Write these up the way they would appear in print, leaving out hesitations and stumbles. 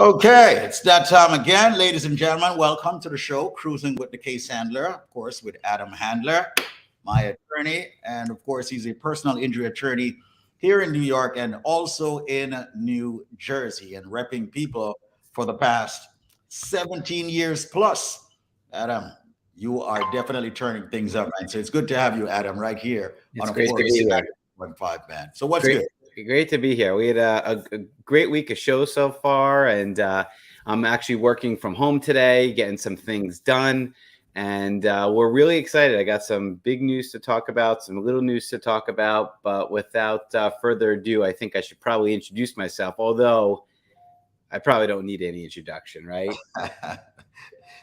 Okay, it's that time again, ladies and gentlemen. Welcome to the show, Cruising with the Case Handler, of course, with Adam Handler, my attorney. And of course, he's a personal injury attorney here in New York and also in New Jersey and repping people for the past 17 years plus. Adam, you are definitely turning things up, man. So it's good to have you, Adam, right here on It's a great to forty be here. 1.5, man. So what's Great, good? great to be here. We had a great week of shows so far, and I'm actually working from home today, getting some things done, and we're really excited. I got some big news to talk about, some little news to talk about, but without further ado, I think I should probably introduce myself, although I probably don't need any introduction, right?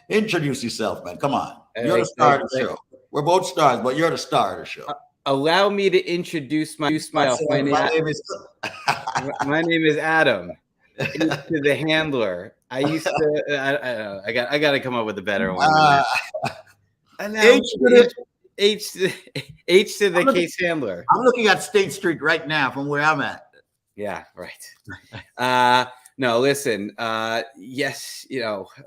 Introduce yourself, man. Come on. You're the Like, star like, of the like, show. We're both stars, but you're the star of the show. allow me to introduce myself. Myself, my name is. My name is Adam. H to the handler. I used to. I got to come up with a better one than uh, that. And now H to the, H to the I'm looking, case handler. I'm looking at State Street right now from where I'm at. Yeah, right. No, listen. Yes,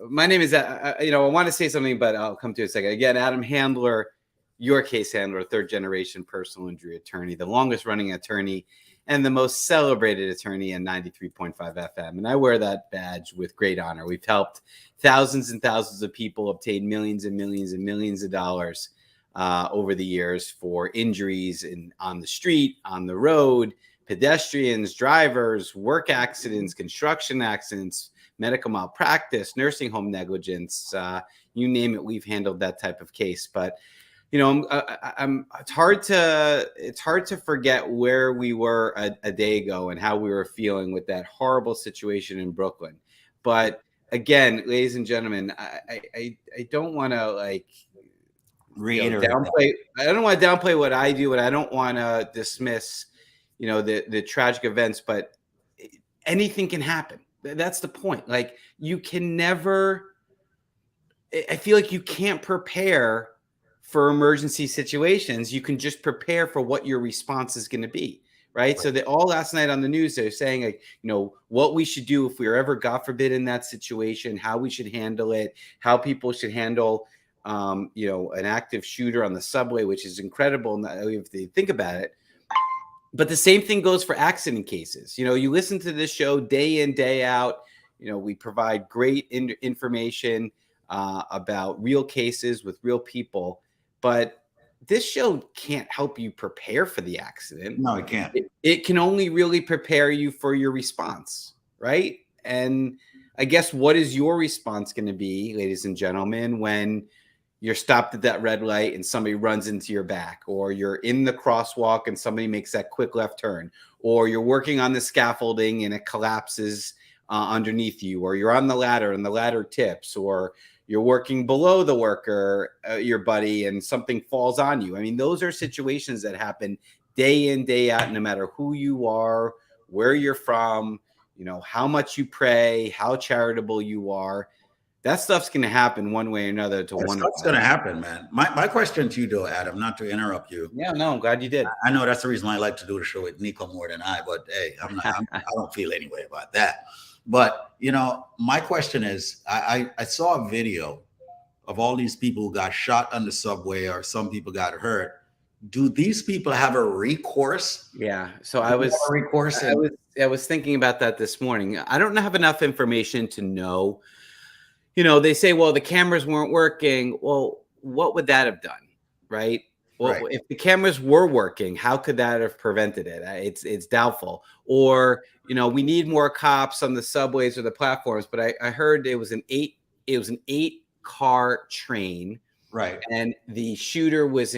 my name is. I want to say something, but I'll come to it in a second. Again, Adam Handler, your case handler, third generation personal injury attorney, the longest running attorney and the most celebrated attorney in 93.5 FM. And I wear that badge with great honor. We've helped thousands and thousands of people obtain millions and millions and millions of dollars over the years for injuries on the street, on the road, pedestrians, drivers, work accidents, construction accidents, medical malpractice, nursing home negligence, you name it, we've handled that type of case. But it's hard to forget where we were a day ago and how we were feeling with that horrible situation in Brooklyn. But again, ladies and gentlemen, I don't want to Reiterate. downplay. I don't want to downplay what I do, and I don't want to dismiss, the tragic events. But anything can happen. That's the point. Like, you can never. I feel like you can't prepare for emergency situations. You can just prepare for what your response is going to be, right? So all last night on the news, they're saying, what we should do if we are ever, God forbid, in that situation, how we should handle it, how people should handle, an active shooter on the subway, which is incredible if they think about it. But the same thing goes for accident cases. You listen to this show day in, day out. We provide great information about real cases with real people. But this show can't help you prepare for the accident. No, it can't. It can only really prepare you for your response, right? And I guess, what is your response going to be, ladies and gentlemen, when you're stopped at that red light and somebody runs into your back, or you're in the crosswalk and somebody makes that quick left turn, or you're working on the scaffolding and it collapses underneath you, or you're on the ladder and the ladder tips, or you're working below the worker, your buddy, and something falls on you. I mean, those are situations that happen day in, day out, no matter who you are, where you're from, how much you pray, how charitable you are. That stuff's going to happen one way or another to one of us. That's going to happen, man. My question to you, though, Adam, not to interrupt you. Yeah, no, I'm glad you did. I know that's the reason I like to do the show with Nico more than but hey, I don't feel any way about that. But, my question is, I saw a video of all these people who got shot on the subway, or some people got hurt. Do these people have a recourse? Yeah. So I was thinking about that this morning. I don't have enough information to know. They say, well, the cameras weren't working. Well, what would that have done? Right. Well, right. If the cameras were working, how could that have prevented it? It's doubtful. Or, we need more cops on the subways or the platforms. But I heard it was an 8-car train. Right. And the shooter was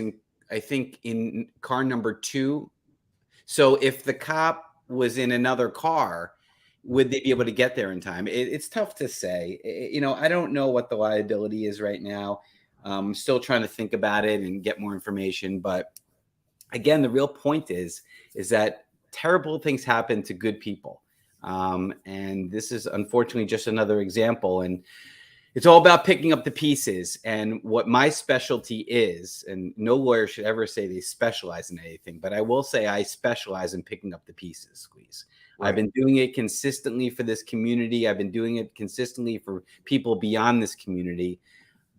I think in car number 2. So if the cop was in another car, would they be able to get there in time? It's tough to say. I don't know what the liability is right now. I'm still trying to think about it and get more information. But again, the real point is that terrible things happen to good people. And this is unfortunately just another example. And it's all about picking up the pieces. And what my specialty is, and no lawyer should ever say they specialize in anything, but I will say I specialize in picking up the pieces, squeeze. I've been doing it consistently for this community. I've been doing it consistently for people beyond this community.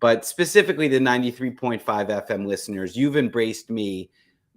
But specifically the 93.5 FM listeners, you've embraced me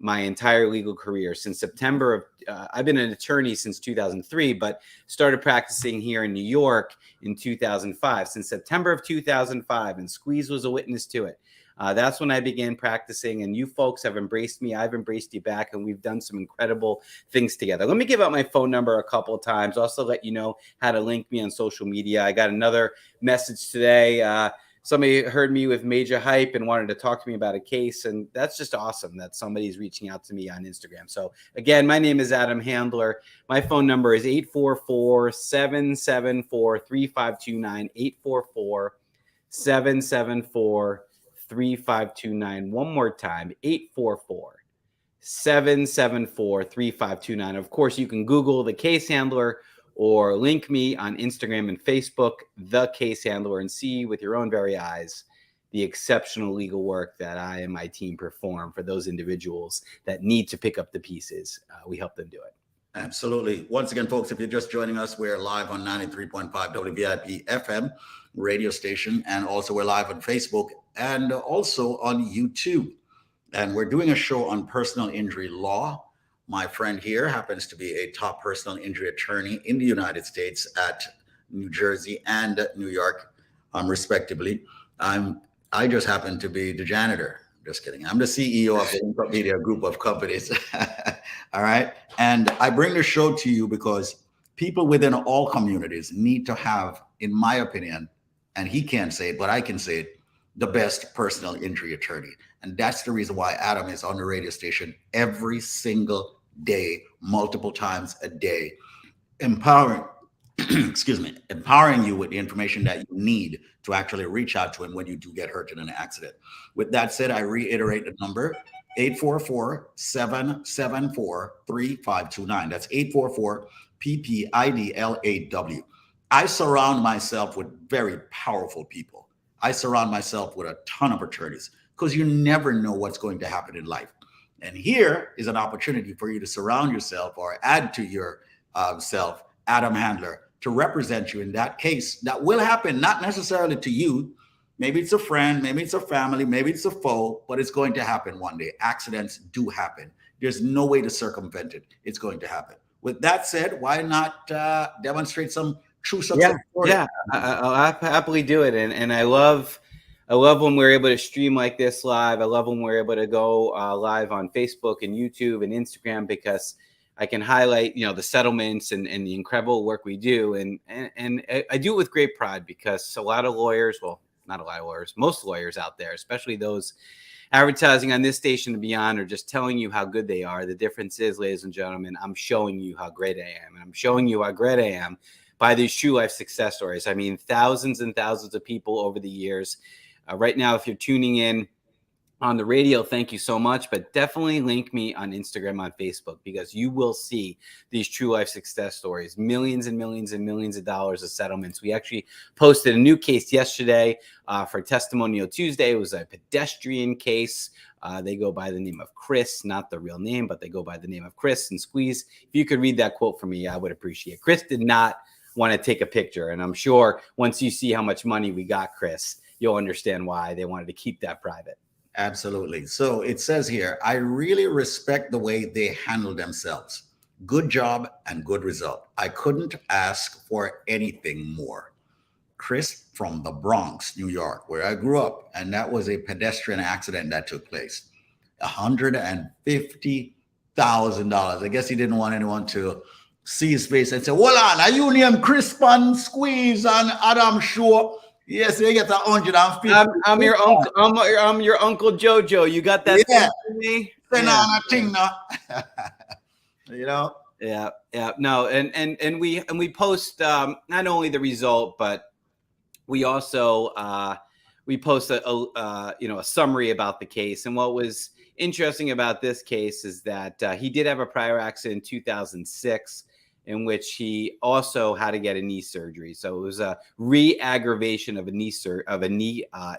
my entire legal career since September of, I've been an attorney since 2003, but started practicing here in New York in 2005, since September of 2005, and Squeeze was a witness to it. That's when I began practicing, and you folks have embraced me. I've embraced you back, and we've done some incredible things together. Let me give out my phone number a couple of times. Also let you know how to link me on social media. I got another message today. Somebody heard me with major hype and wanted to talk to me about a case, and that's just awesome that somebody's reaching out to me on Instagram. So again, my name is Adam Handler. My phone number is 844-774-3529, 844-774-3529. One more time, 844-774-3529. Of course, you can Google the case handler or link me on Instagram and Facebook, The Case Handler, and see with your own very eyes the exceptional legal work that I and my team perform for those individuals that need to pick up the pieces. We help them do it. Absolutely. Once again, folks, if you're just joining us, we're live on 93.5 WVIP FM radio station, and also we're live on Facebook and also on YouTube. And we're doing a show on personal injury law. My friend here happens to be a top personal injury attorney in the United States at New Jersey and New York, respectively. I just happen to be the janitor. Just kidding. I'm the CEO of the Incomedia group of companies. All right. And I bring the show to you because people within all communities need to have, in my opinion, and he can't say it, but I can say it, the best personal injury attorney. And that's the reason why Adam is on the radio station every single day, multiple times a day, empowering you with the information that you need to actually reach out to him when you do get hurt in an accident. With that said, I reiterate the number, 844-774-3529. That's 844-PPIDLAW. I surround myself with very powerful people. I surround myself with a ton of attorneys because you never know what's going to happen in life. And here is an opportunity for you to surround yourself or add to your self, Adam Handler, to represent you in that case that will happen, not necessarily to you. Maybe it's a friend, maybe it's a family, maybe it's a foe, but it's going to happen one day. Accidents do happen. There's no way to circumvent it. It's going to happen. With that said, why not demonstrate some true success story? Yeah, I'll happily do it. And I love when we're able to stream like this live. I love when we're able to go live on Facebook and YouTube and Instagram, because I can highlight, the settlements and the incredible work we do. And I do it with great pride, because a lot of lawyers, well, not a lot of lawyers, most lawyers out there, especially those advertising on this station and beyond, are just telling you how good they are. The difference is, ladies and gentlemen, I'm showing you how great I am. And I'm showing you how great I am by these true life success stories. I mean, thousands and thousands of people over the years. Right now, if you're tuning in on the radio, thank you so much, but definitely link me on Instagram, on Facebook, because you will see these true life success stories, millions and millions and millions of dollars of settlements. We actually posted a new case yesterday for Testimonial Tuesday. It was a pedestrian case. They go by the name of Chris, not the real name, but they go by the name of Chris and Squeeze. If you could read that quote for me, I would appreciate it. Chris did not want to take a picture, and I'm sure once you see how much money we got, Chris, you'll understand why they wanted to keep that private. Absolutely. So it says here, I really respect the way they handle themselves. Good job and good result. I couldn't ask for anything more. Chris from the Bronx, New York, where I grew up, and that was a pedestrian accident that took place. $150,000. I guess he didn't want anyone to see his face and say, "Well, on, are you named Chris Pan Squeeze and Adam Shaw?" Yes, they get 150. I'm your uncle. I'm your Uncle Jojo. You got that? Yeah. For me? Yeah. Thing now. Yeah. No, and we post not only the result, but we also we post a summary about the case. And what was interesting about this case is that he did have a prior accident in 2006. In which he also had to get a knee surgery. So it was a re-aggravation of a knee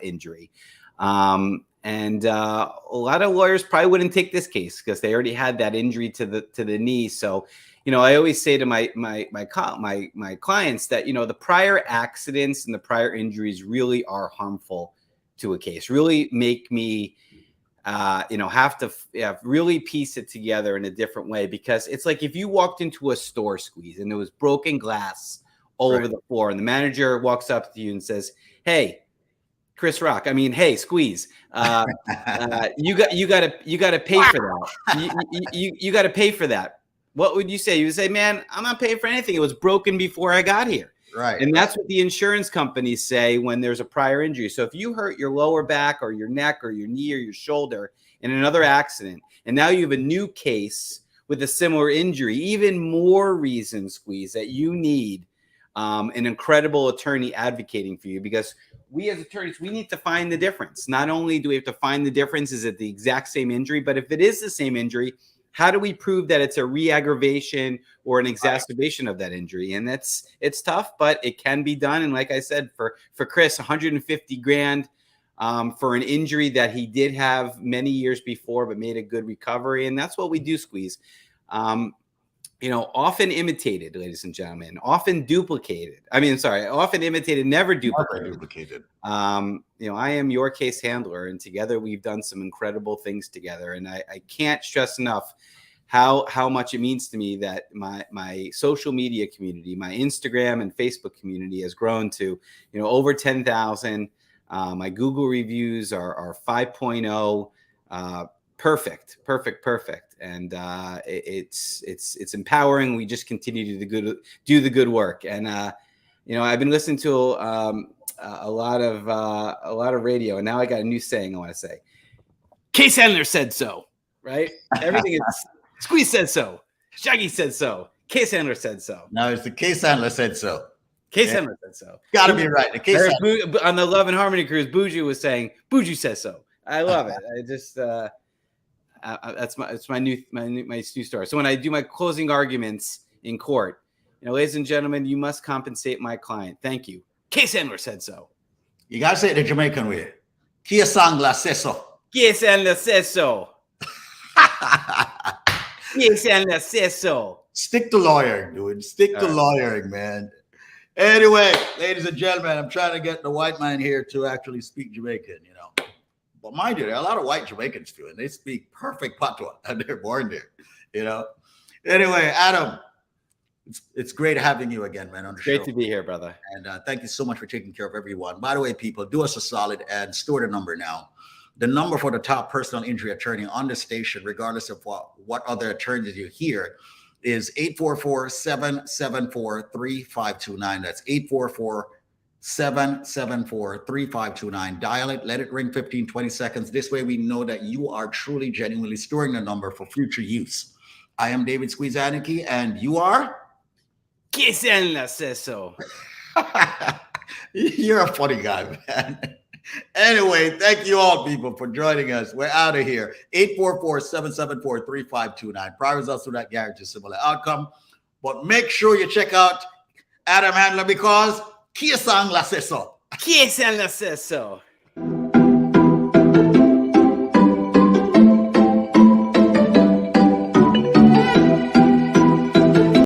injury. And a lot of lawyers probably wouldn't take this case because they already had that injury to the knee. So, I always say to my clients that, the prior accidents and the prior injuries really are harmful to a case, really make me, have to really piece it together in a different way, because it's like if you walked into a store, Squeeze, and there was broken glass all over the floor, and the manager walks up to you and says, "Hey, Chris Rock, hey, Squeeze, you got to pay for that. You got to pay for that." What would you say? You would say, "Man, I'm not paying for anything. It was broken before I got here." Right. And that's what the insurance companies say when there's a prior injury. So if you hurt your lower back or your neck or your knee or your shoulder in another accident, and now you have a new case with a similar injury, even more reason, Squeeze, that you need an incredible attorney advocating for you, because we as attorneys, we need to find the difference. Not only do we have to find the difference, is it the exact same injury, but if it is the same injury, how do we prove that it's a re-aggravation or an exacerbation of that injury? And it's tough, but it can be done. And like I said, for Chris, 150 grand for an injury that he did have many years before, but made a good recovery. And that's what we do, Squeeze. Often imitated, ladies and gentlemen, often duplicated. Often imitated, never duplicated. I am your case handler, and together we've done some incredible things together. And I can't stress enough how much it means to me that my social media community, my Instagram and Facebook community has grown to, over 10,000. My Google reviews are 5.0. Perfect. And it's empowering. We just continue to do the good work. And I've been listening to a lot of radio, and now I got a new saying I want to say. Case handler said so, right? Everything is Squeeze said so. Shaggy said so. Case handler said so. No, it's the case handler said so. Case handler said so. Got to be right. The case handler. On the Love and Harmony cruise, Buju was saying, "Buju says so." I love it. I just that's my new story. So when I do my closing arguments in court, ladies and gentlemen, you must compensate my client. Thank you. Case handler said so. You gotta say it the Jamaican way. Case handler says so. Case handler says so. Case handler says so. Stick to lawyering, dude. Stick to lawyering, man. Anyway, ladies and gentlemen, I'm trying to get the white man here to actually speak Jamaican, But mind you, there are a lot of white Jamaicans too, and they speak perfect patois, and they're born there, Anyway, Adam, it's great having you again, man, on the show. Great to be here, brother. And thank you so much for taking care of everyone. By the way, people, do us a solid and store the number now. The number for the top personal injury attorney on the station, regardless of what other attorneys you hear, is 844-774-3529. That's 844-774-3529. Dial it, let it ring 15-20 seconds. This way we know that you are truly, genuinely storing the number for future use. I am David Squeeze Anarchy, and you are? Case handler says so. You're a funny guy, man. Anyway, thank you all, people, for joining us. We're out of here. 844-774-3529. Prior results do not guarantee similar outcome, but make sure you check out Adam Handler, because Case handler says so. Case handler says so.